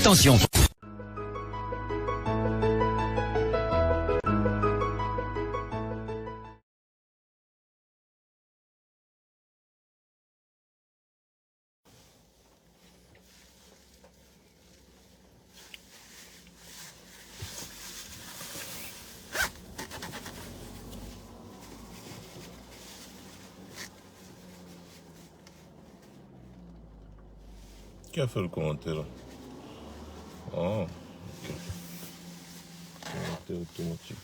Attention. Qui a fait le commentaire là? Ah, ok. Commentaire automatique.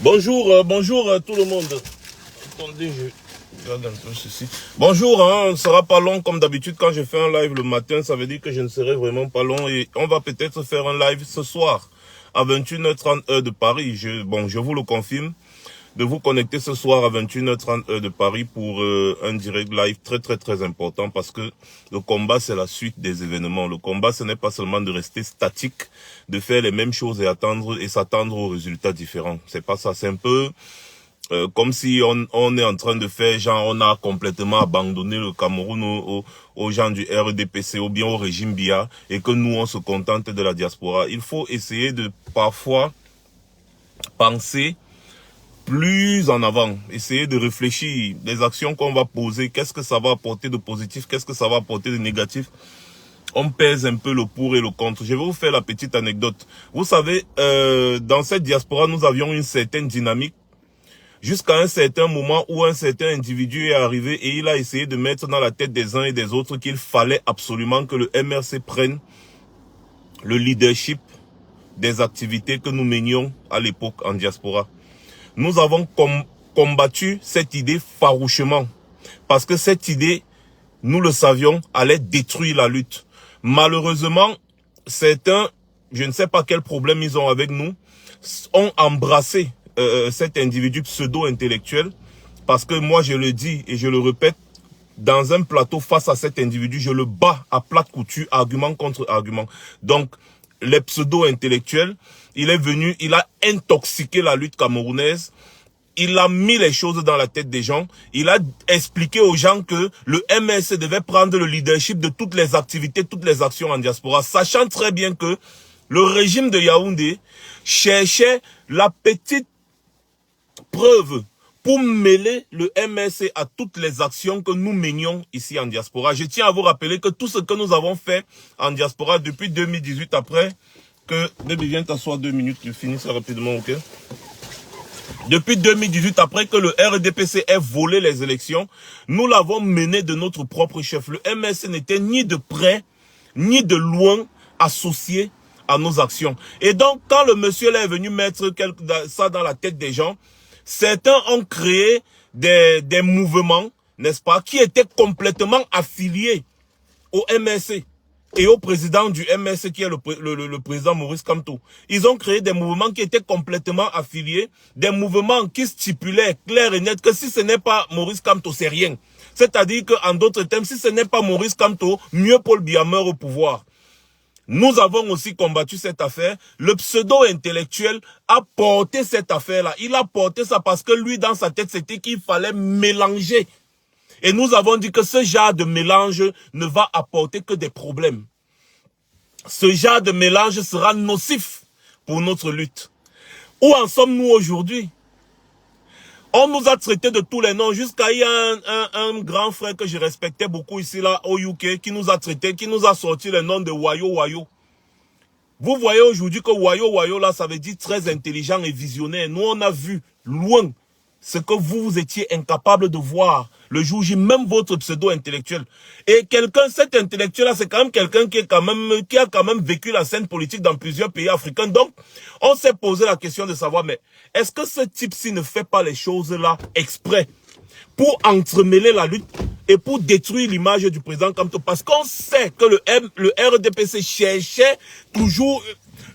Bonjour tout le monde. Attendez, je regarde un peu ceci. Bonjour, on ne sera pas long comme d'habitude quand je fais un live le matin, ça veut dire que je ne serai vraiment pas long et on va peut-être faire un live ce soir à 21h30 heure de Paris. Je vous le confirme, de vous connecter ce soir à 21h30 heure de Paris pour un direct live très important parce que le combat c'est la suite des événements. Le combat ce n'est pas seulement de rester statique, de faire les mêmes choses et s'attendre aux résultats différents. C'est pas ça, c'est un peu comme si on est en train de faire genre on a complètement abandonné le Cameroun aux gens du RDPC ou bien au régime Biya et que nous on se contente de la diaspora. Il faut essayer de parfois penser plus en avant, essayer de réfléchir les actions qu'on va poser, qu'est-ce que ça va apporter de positif, qu'est-ce que ça va apporter de négatif. On pèse un peu le pour et le contre. Je vais vous faire la petite anecdote. Vous savez, dans cette diaspora, nous avions une certaine dynamique jusqu'à un certain moment où un certain individu est arrivé et il a essayé de mettre dans la tête des uns et des autres qu'il fallait absolument que le MRC prenne le leadership des activités que nous menions à l'époque en diaspora. Nous avons combattu cette idée farouchement parce que cette idée, nous le savions, allait détruire la lutte. Malheureusement, certains, je ne sais pas quel problème ils ont avec nous, ont embrassé cet individu pseudo-intellectuel parce que moi je le dis et je le répète, dans un plateau face à cet individu, je le bats à plate couture, argument contre argument. Donc, les pseudo-intellectuels, il est venu, il a intoxiqué la lutte camerounaise, il a mis les choses dans la tête des gens, il a expliqué aux gens que le MRC devait prendre le leadership de toutes les activités, toutes les actions en diaspora, sachant très bien que le régime de Yaoundé cherchait la petite preuve pour mêler le MRC à toutes les actions que nous menions ici en diaspora. Je tiens à vous rappeler que tout ce que nous avons fait en diaspora depuis 2018, après que... Baby, viens t'asseoir 2 minutes, je finis ça rapidement, ok? Depuis 2018, après que le RDPC ait volé les élections, nous l'avons mené de notre propre chef. Le MRC n'était ni de près, ni de loin associé à nos actions. Et donc, quand le monsieur là est venu mettre ça dans la tête des gens, certains ont créé des mouvements, n'est-ce pas, qui étaient complètement affiliés au MRC et au président du MRC qui est le président Maurice Kamto. Ils ont créé des mouvements qui étaient complètement affiliés, des mouvements qui stipulaient clair et net que si ce n'est pas Maurice Kamto, c'est rien. C'est-à-dire qu'en d'autres termes, si ce n'est pas Maurice Kamto, mieux Paul Biya meurt au pouvoir. Nous avons aussi combattu cette affaire. Le pseudo-intellectuel a porté cette affaire-là. Il a porté ça parce que lui, dans sa tête, c'était qu'il fallait mélanger. Et nous avons dit que ce genre de mélange ne va apporter que des problèmes. Ce genre de mélange sera nocif pour notre lutte. Où en sommes-nous aujourd'hui? On nous a traités de tous les noms, jusqu'à il y a un grand frère que je respectais beaucoup ici là au UK qui nous a traités, qui nous a sorti le nom de Wayo. Vous voyez aujourd'hui que Wayo là, ça veut dire très intelligent et visionnaire. Nous on a vu loin ce que vous étiez incapable de voir le jour J, même votre pseudo-intellectuel. Et cet intellectuel là, c'est quand même quelqu'un qui a quand même vécu la scène politique dans plusieurs pays africains. Donc, on s'est posé la question de savoir, mais est-ce que ce type-ci ne fait pas les choses là exprès pour entremêler la lutte et pour détruire l'image du président Kamto? Parce qu'on sait que le RDPC cherchait toujours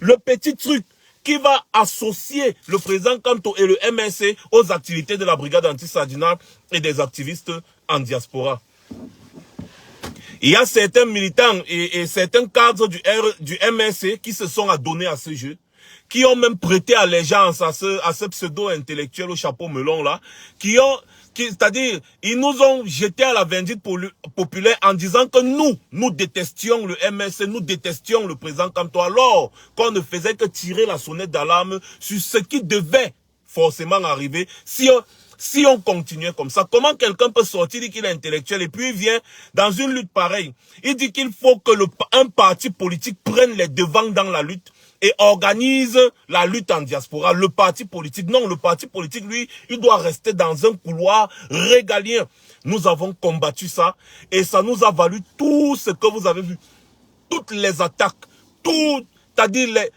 le petit truc qui va associer le président Kamto et le MSC aux activités de la brigade anti-Sadina et des activistes en diaspora. Il y a certains militants et certains cadres du MSC qui se sont adonnés à ce jeu, qui ont même prêté allégeance à ce pseudo-intellectuel au chapeau melon là, c'est-à-dire, ils nous ont jeté à la vindicte populaire en disant que nous détestions le MSC, nous détestions le président Kamto, alors qu'on ne faisait que tirer la sonnette d'alarme sur ce qui devait forcément arriver si on continuait comme ça. Comment quelqu'un peut sortir, dire qu'il est intellectuel et puis il vient dans une lutte pareille. Il dit qu'il faut que un parti politique prenne les devants dans la lutte et organise la lutte en diaspora. Le parti politique, non, le parti politique, lui, il doit rester dans un couloir régalien. Nous avons combattu ça et ça nous a valu tout ce que vous avez vu. Toutes les attaques, c'est-à-dire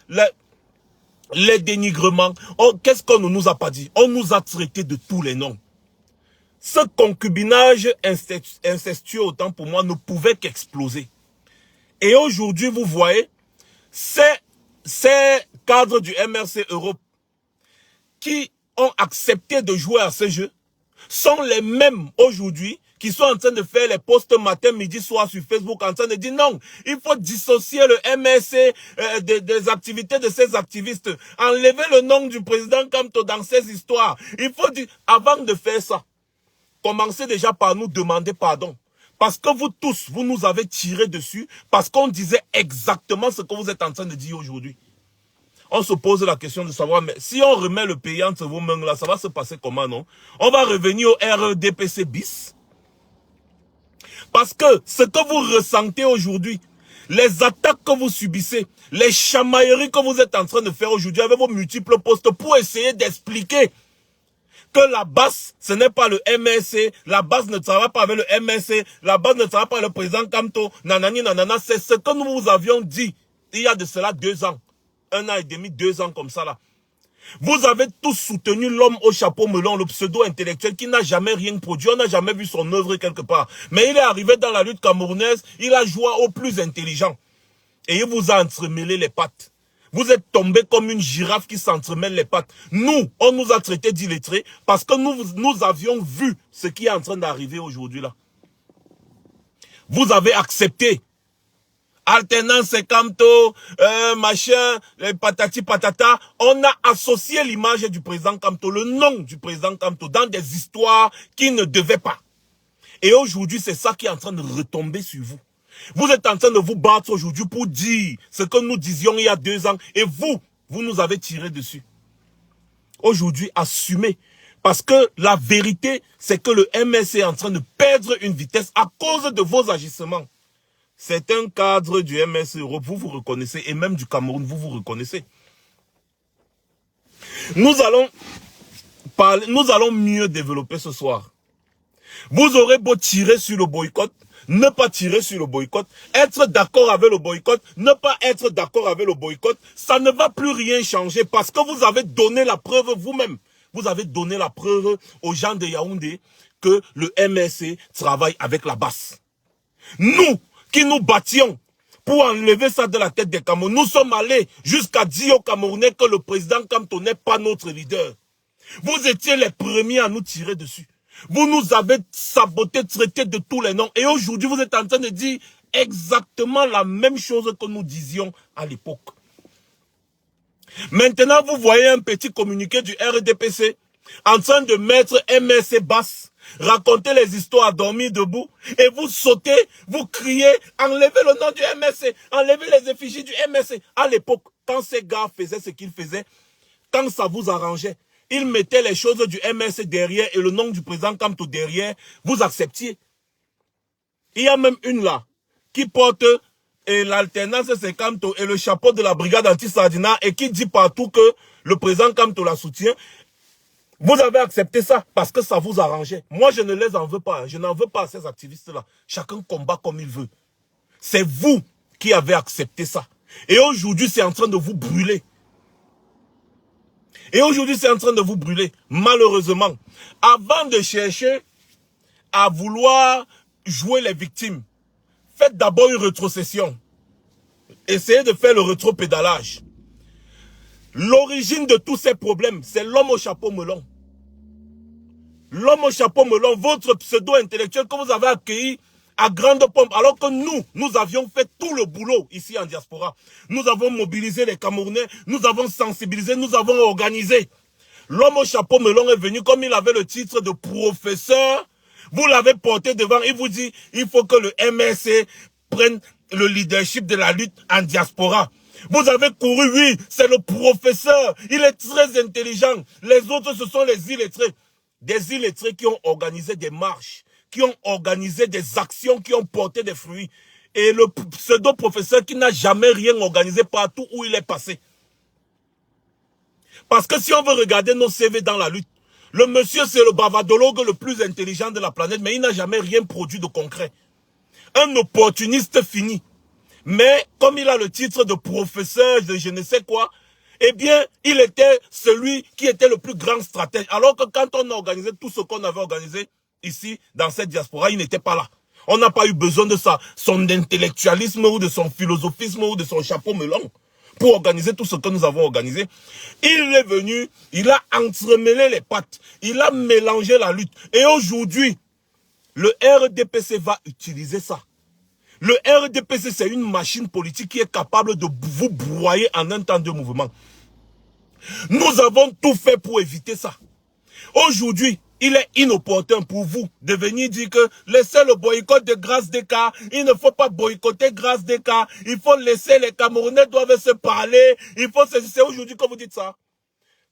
les dénigrements. Qu'est-ce qu'on ne nous a pas dit? On nous a traité de tous les noms. Ce concubinage incestueux, autant pour moi, ne pouvait qu'exploser. Et aujourd'hui, vous voyez, ces cadres du MRC Europe qui ont accepté de jouer à ce jeu sont les mêmes aujourd'hui qui sont en train de faire les posts matin, midi, soir sur Facebook en train de dire non, il faut dissocier le MRC des activités de ces activistes, enlever le nom du président Kamto dans ces histoires. Il faut dire, avant de faire ça, commencez déjà par nous demander pardon. Parce que vous tous, vous nous avez tiré dessus, parce qu'on disait exactement ce que vous êtes en train de dire aujourd'hui. On se pose la question de savoir, mais si on remet le pays entre vos mains là, ça va se passer comment, non? On va revenir au REDPC bis. Parce que ce que vous ressentez aujourd'hui, les attaques que vous subissez, les chamailleries que vous êtes en train de faire aujourd'hui avec vos multiples postes pour essayer d'expliquer que la base, ce n'est pas le MSC, la base ne travaille pas avec le MSC, la base ne travaille pas avec le président Kamto, nanani, nanana, c'est ce que nous vous avions dit il y a de cela 2 ans, 1 an et demi, 2 ans comme ça là. Vous avez tous soutenu l'homme au chapeau melon, le pseudo-intellectuel qui n'a jamais rien produit, on n'a jamais vu son œuvre quelque part. Mais il est arrivé dans la lutte camerounaise, il a joué au plus intelligent. Et il vous a entremêlé les pattes. Vous êtes tombé comme une girafe qui s'entremêle les pattes. Nous, on nous a traités d'illettrés parce que nous avions vu ce qui est en train d'arriver aujourd'hui là. Vous avez accepté. Alternance Kamto, machin, patati patata. On a associé l'image du président Kamto, le nom du président Kamto dans des histoires qui ne devaient pas. Et aujourd'hui, c'est ça qui est en train de retomber sur vous. Vous êtes en train de vous battre aujourd'hui pour dire ce que nous disions il y a 2 ans. Et vous nous avez tiré dessus. Aujourd'hui, assumez. Parce que la vérité, c'est que le MS est en train de perdre une vitesse à cause de vos agissements. C'est un cadre du MS Europe, vous vous reconnaissez, et même du Cameroun, vous vous reconnaissez. Nous allons mieux développer ce soir. Vous aurez beau tirer sur le boycott, ne pas tirer sur le boycott, être d'accord avec le boycott, ne pas être d'accord avec le boycott, ça ne va plus rien changer parce que vous avez donné la preuve vous-même. Vous avez donné la preuve aux gens de Yaoundé que le MSC travaille avec la base. Nous, qui nous battions pour enlever ça de la tête des Camerounais, nous sommes allés jusqu'à dire aux Camerounais que le président Kamto n'est pas notre leader. Vous étiez les premiers à nous tirer dessus. Vous nous avez saboté, traité de tous les noms. Et aujourd'hui, vous êtes en train de dire exactement la même chose que nous disions à l'époque. Maintenant, vous voyez un petit communiqué du RDPC en train de mettre MSC basse, raconter les histoires, dormir debout, et vous sautez, vous criez, enlevez le nom du MSC, enlevez les effigies du MSC. À l'époque, quand ces gars faisaient ce qu'ils faisaient, quand ça vous arrangeait, ils mettaient les choses du MSC derrière et le nom du président Kamto derrière, vous acceptiez. Il y a même une là, qui porte l'alternance c'est Kamto et le chapeau de la brigade anti-Sardina et qui dit partout que le président Kamto la soutient. Vous avez accepté ça parce que ça vous arrangeait. Moi, je ne les en veux pas. Je n'en veux pas à ces activistes-là. Chacun combat comme il veut. C'est vous qui avez accepté ça. Et aujourd'hui, c'est en train de vous brûler. Et aujourd'hui, c'est en train de vous brûler. Malheureusement, avant de chercher à vouloir jouer les victimes, faites d'abord une rétrocession. Essayez de faire le rétropédalage. L'origine de tous ces problèmes, c'est l'homme au chapeau melon. L'homme au chapeau melon, votre pseudo-intellectuel que vous avez accueilli à grande pompe, alors que nous avions fait tout le boulot ici en diaspora. Nous avons mobilisé les Camerounais, nous avons sensibilisé, nous avons organisé. L'homme au chapeau melon est venu comme il avait le titre de professeur. Vous l'avez porté devant, il vous dit, il faut que le MSC prenne le leadership de la lutte en diaspora. Vous avez couru, oui, c'est le professeur. Il est très intelligent. Les autres, ce sont les illettrés. Des illettrés qui ont organisé des marches, qui ont organisé des actions, qui ont porté des fruits. Et le pseudo-professeur qui n'a jamais rien organisé partout où il est passé. Parce que si on veut regarder nos CV dans la lutte, le monsieur c'est le bavardologue le plus intelligent de la planète, mais il n'a jamais rien produit de concret. Un opportuniste fini. Mais comme il a le titre de professeur de je ne sais quoi, eh bien, il était celui qui était le plus grand stratège. Alors que quand on a organisé tout ce qu'on avait organisé ici, dans cette diaspora, il n'était pas là. On n'a pas eu besoin de ça, son intellectualisme ou de son philosophisme ou de son chapeau melon pour organiser tout ce que nous avons organisé. Il est venu, il a entremêlé les pattes, il a mélangé la lutte. Et aujourd'hui, le RDPC va utiliser ça. Le RDPC, c'est une machine politique qui est capable de vous broyer en un temps de mouvement. Nous avons tout fait pour éviter ça. Aujourd'hui, il est inopportun pour vous de venir dire que laissez le boycott de Grâce des cas. Il ne faut pas boycotter Grâce des cas. Il faut laisser les Camerounais doivent se parler. Il faut c'est aujourd'hui que vous dites ça.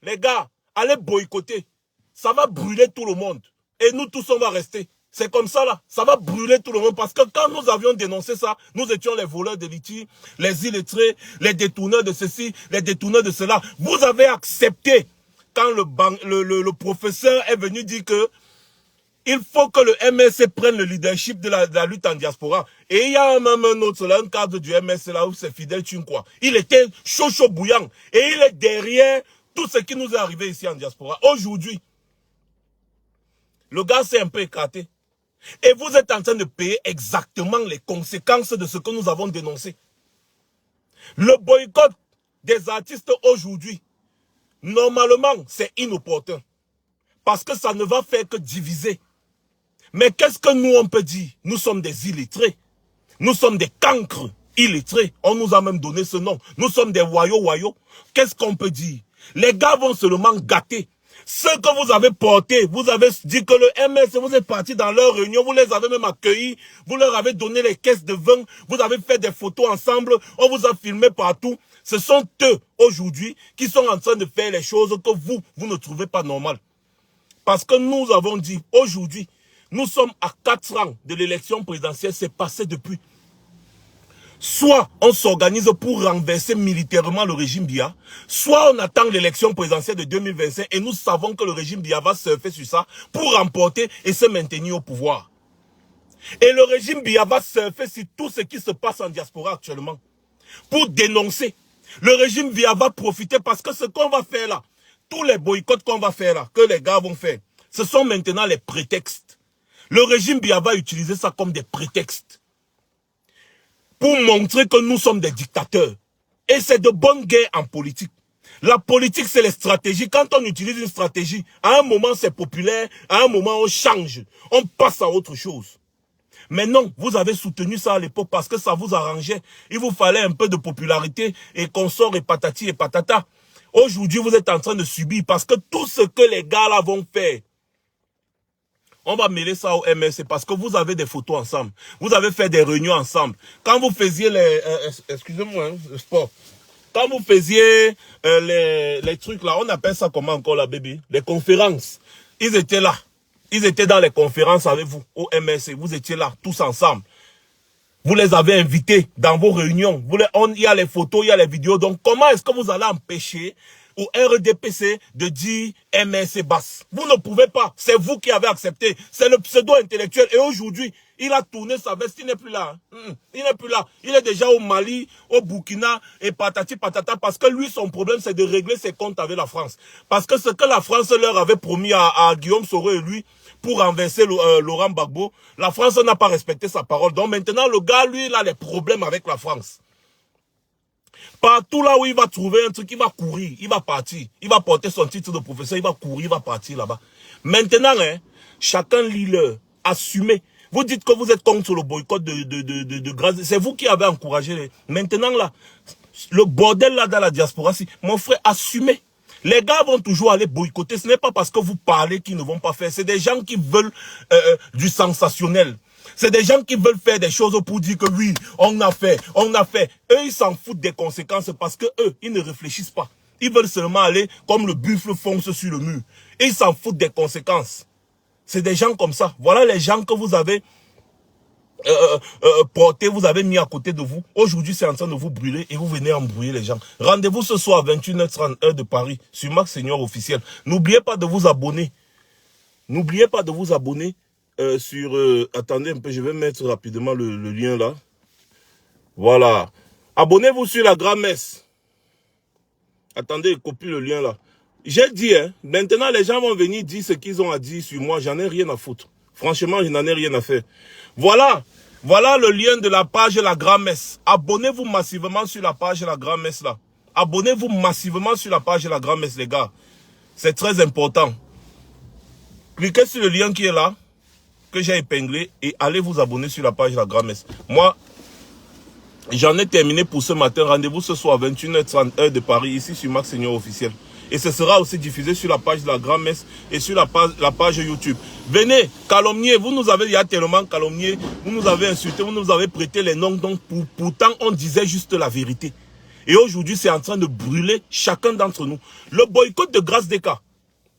Les gars, allez boycotter. Ça va brûler tout le monde. Et nous tous, on va rester. C'est comme ça là, ça va brûler tout le monde parce que quand nous avions dénoncé ça, nous étions les voleurs de lithium, les illettrés, les détourneurs de ceci, les détourneurs de cela. Vous avez accepté quand le professeur est venu dire que il faut que le MSC prenne le leadership de la lutte en diaspora. Et il y a même un autre là, un cadre du MSC là où c'est Fidèle Tchinkwa. Il était chaud bouillant et il est derrière tout ce qui nous est arrivé ici en diaspora. Aujourd'hui, le gars s'est un peu écarté. Et vous êtes en train de payer exactement les conséquences de ce que nous avons dénoncé. Le boycott des artistes aujourd'hui, normalement, c'est inopportun. Parce que ça ne va faire que diviser. Mais qu'est-ce que nous, on peut dire? Nous sommes des illettrés. Nous sommes des cancres illettrés. On nous a même donné ce nom. Nous sommes des voyous. Qu'est-ce qu'on peut dire? Les gars vont seulement gâter. Ce que vous avez porté, vous avez dit que le MS, vous êtes parti dans leur réunion, vous les avez même accueillis, vous leur avez donné les caisses de vin, vous avez fait des photos ensemble, on vous a filmé partout. Ce sont eux, aujourd'hui, qui sont en train de faire les choses que vous ne trouvez pas normales. Parce que nous avons dit, aujourd'hui, nous sommes à 4 ans de l'élection présidentielle, c'est passé depuis. Soit on s'organise pour renverser militairement le régime Biya, soit on attend l'élection présidentielle de 2025 et nous savons que le régime Biya va surfer sur ça pour remporter et se maintenir au pouvoir. Et le régime Biya va surfer sur tout ce qui se passe en diaspora actuellement pour dénoncer. Le régime Biya va profiter parce que ce qu'on va faire là, tous les boycotts qu'on va faire là, que les gars vont faire, ce sont maintenant les prétextes. Le régime Biya va utiliser ça comme des prétextes. Pour montrer que nous sommes des dictateurs. Et c'est de bonne guerre en politique. La politique, c'est les stratégies. Quand on utilise une stratégie, à un moment, c'est populaire. À un moment, on change. On passe à autre chose. Mais non, vous avez soutenu ça à l'époque parce que ça vous arrangeait. Il vous fallait un peu de popularité et qu'on sort et patati et patata. Aujourd'hui, vous êtes en train de subir parce que tout ce que les gars là vont faire, on va mêler ça au MSC parce que vous avez des photos ensemble. Vous avez fait des réunions ensemble. Quand vous faisiez les... excusez-moi, hein, le sport. Quand vous faisiez les trucs là, on appelle ça comment encore là, baby? Les conférences. Ils étaient là. Ils étaient dans les conférences avec vous, au MSC. Vous étiez là, tous ensemble. Vous les avez invités dans vos réunions. Il y a les photos, il y a les vidéos. Donc, comment est-ce que vous allez empêcher au RDPC de dire MSC basse? Vous ne pouvez pas. C'est vous qui avez accepté. C'est le pseudo-intellectuel. Et aujourd'hui, il a tourné sa veste. Il n'est plus là. Il n'est plus là. Il est déjà au Mali, au Burkina et patati patata. Parce que lui, son problème, c'est de régler ses comptes avec la France. Parce que ce que la France leur avait promis à Guillaume Soro et lui, pour renverser Laurent Gbagbo, la France n'a pas respecté sa parole. Donc maintenant, le gars, lui, il a des problèmes avec la France. Partout là où il va trouver un truc, il va courir, il va partir. Il va porter son titre de professeur, il va courir, il va partir là-bas. Maintenant, hein, chacun lit-le. Assumez. Vous dites que vous êtes contre le boycott de grâce. C'est vous qui avez encouragé. Maintenant là, le bordel là dans la diaspora, si, mon frère, assumez. Les gars vont toujours aller boycotter. Ce n'est pas parce que vous parlez qu'ils ne vont pas faire. C'est des gens qui veulent du sensationnel. C'est des gens qui veulent faire des choses pour dire que oui, on a fait, on a fait. Eux, ils s'en foutent des conséquences parce que eux, ils ne réfléchissent pas. Ils veulent seulement aller comme le buffle fonce sur le mur. Et ils s'en foutent des conséquences. C'est des gens comme ça. Voilà les gens que vous avez portés, vous avez mis à côté de vous. Aujourd'hui, c'est en train de vous brûler et vous venez embrouiller les gens. Rendez-vous ce soir à 21h30 heure de Paris sur Max Seigneur officiel. N'oubliez pas de vous abonner. N'oubliez pas de vous abonner sur... attendez un peu, je vais mettre rapidement le lien là. Voilà. Abonnez-vous sur la grand-messe. Attendez, copie le lien là. J'ai dit, hein, maintenant les gens vont venir dire ce qu'ils ont à dire sur moi. J'en ai rien à foutre. Franchement, je n'en ai rien à faire. Voilà. Voilà le lien de la page La Grand-Messe. Abonnez-vous massivement sur la page La Grand-Messe là. Abonnez-vous massivement sur la page La Grand-Messe, les gars. C'est très important. Cliquez sur le lien qui est là, que j'ai épinglé, et allez vous abonner sur la page La Grand-Messe. Moi, j'en ai terminé pour ce matin. Rendez-vous ce soir à 21h30 heure de Paris, ici sur Max Seigneur officiel. Et ce sera aussi diffusé sur la page de la Grand-Messe et sur la page YouTube. Venez, calomnier, vous nous avez tellement calomnié, vous nous avez insulté, vous nous avez prêté les noms, donc pourtant on disait juste la vérité. Et aujourd'hui c'est en train de brûler chacun d'entre nous. Le boycott de Grâce des cas,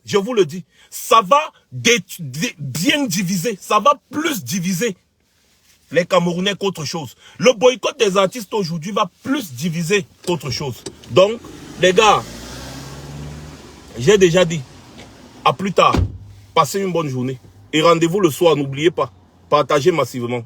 je vous le dis, ça va bien diviser, ça va plus diviser les Camerounais qu'autre chose. Le boycott des artistes aujourd'hui va plus diviser qu'autre chose. Donc, les gars, j'ai déjà dit, à plus tard, passez une bonne journée. Et rendez-vous le soir, n'oubliez pas, partagez massivement.